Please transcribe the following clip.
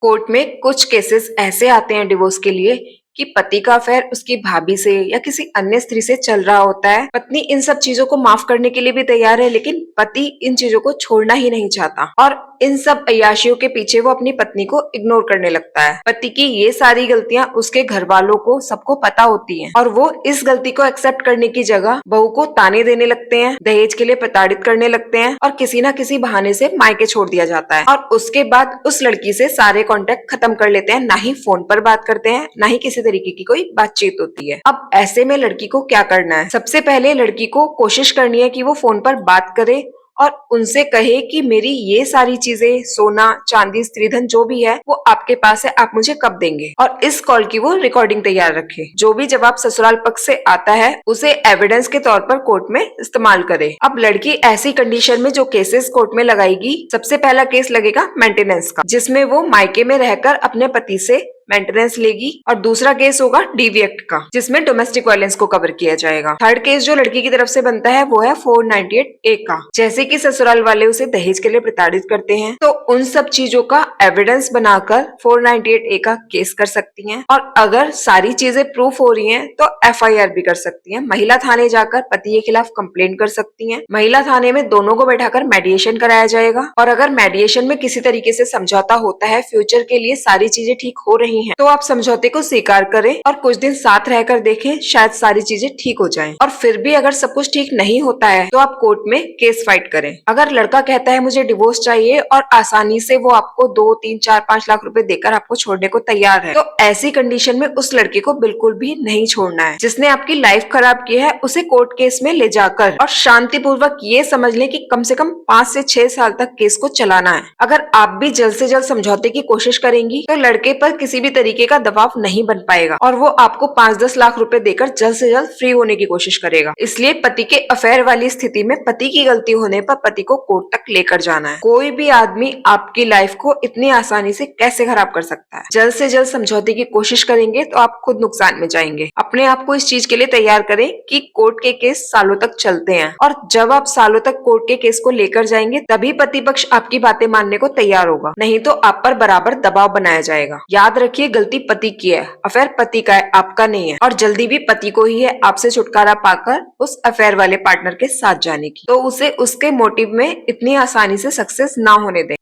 Court में कुछ cases ऐसे आते हैं डिवोर्स के लिए कि पति का अफेयर उसकी भाभी से या किसी अन्य स्त्री से चल रहा होता है। पत्नी इन सब चीजों को माफ करने के लिए भी तैयार है, लेकिन पति इन चीजों को छोड़ना ही नहीं चाहता और इन सब अय्याशियों के पीछे वो अपनी पत्नी को इग्नोर करने लगता है। पति की ये सारी गलतियां उसके घर वालों को सबको पता होती हैं और वो इस गलती को एक्सेप्ट करने की जगह बहू को ताने देने लगते हैं, दहेज के लिए प्रताड़ित करने लगते हैं और किसी ना किसी बहाने से मायके छोड़ दिया जाता है। और उसके बाद उस लड़की से सारे कॉन्टेक्ट खत्म कर लेते हैं, ना ही फोन पर बात करते हैं, ना ही किसी तरीके की कोई बातचीत होती है। अब ऐसे में लड़की को क्या करना है? सबसे पहले लड़की को कोशिश करनी है कि वो फोन पर बात करे और उनसे कहे कि मेरी ये सारी चीजें, सोना चांदी स्त्रीधन जो भी है वो आपके पास है, आप मुझे कब देंगे। और इस कॉल की वो रिकॉर्डिंग तैयार रखे। जो भी जवाब ससुराल पक्ष से आता है उसे एविडेंस के तौर पर कोर्ट में इस्तेमाल करे। अब लड़की ऐसी कंडीशन में जो केसेस कोर्ट में लगाएगी, सबसे पहला केस लगेगा मेंटेनेंस का, जिसमें वो मायके में रहकर अपने पति से मेंटेनेंस लेगी। और दूसरा केस होगा डीवी एक्ट का, जिसमें डोमेस्टिक वायलेंस को कवर किया जाएगा। थर्ड केस जो लड़की की तरफ से बनता है वो है 498A का, जैसे कि ससुराल वाले उसे दहेज के लिए प्रताड़ित करते हैं तो उन सब चीजों का एविडेंस बनाकर 498A का केस कर सकती हैं। और अगर सारी चीजें प्रूफ हो रही हैं तो FIR भी कर सकती हैं। महिला थाने जाकर पति के खिलाफ कंप्लेंट कर सकती हैं। महिला थाने में दोनों को बैठाकर मेडिएशन कराया जाएगा और अगर मेडिएशन में किसी तरीके से समझौता होता है, फ्यूचर के लिए सारी चीजें ठीक हो रही हैं, तो आप समझौते को स्वीकार करें और कुछ दिन साथ रहकर देखें, शायद सारी चीजें ठीक हो जाएं। और फिर भी अगर सब कुछ ठीक नहीं होता है तो आप कोर्ट में केस फाइट करें। अगर लड़का कहता है मुझे डिवोर्स चाहिए और आसानी से वो आपको 2, 3, 4, 5 लाख रुपए देकर आपको छोड़ने को तैयार है, तो ऐसी कंडीशन में उस लड़के को बिल्कुल भी नहीं छोड़ना है। जिसने आपकी लाइफ खराब की है उसे कोर्ट केस में ले जाकर और शांतिपूर्वक ये समझ ले कि कम से कम 5 से 6 साल तक केस को चलाना है। अगर आप भी जल्द से जल्द समझौते की कोशिश करेंगी तो लड़के पर किसी भी तरीके का दबाव नहीं बन पाएगा और वो आपको 5-10 लाख रुपए देकर जल्द से जल्द फ्री होने की कोशिश करेगा। इसलिए पति के अफेयर वाली स्थिति में पति की गलती होने पर पति को कोर्ट तक लेकर जाना है। कोई भी आदमी आपकी लाइफ को इतनी आसानी से कैसे खराब कर सकता है? जल्द से जल्द समझौते की कोशिश करेंगे तो आप खुद नुकसान में जाएंगे। अपने आप को इस चीज के लिए तैयार करें कि कोर्ट के केस सालों तक चलते हैं और जब आप सालों तक कोर्ट के केस को लेकर जाएंगे तभी पति पक्ष आपकी बातें मानने को तैयार होगा, नहीं तो आप पर बराबर दबाव बनाया जाएगा। याद रखिए, गलती पति की है, अफेयर पति का है, आपका नहीं है। और जल्दी भी पति को ही है आपसे छुटकारा पाकर उस अफेयर वाले पार्टनर के साथ जाने की, तो उसे उसके मोटिव में इतनी आसानी से सक्सेस ना होने दें।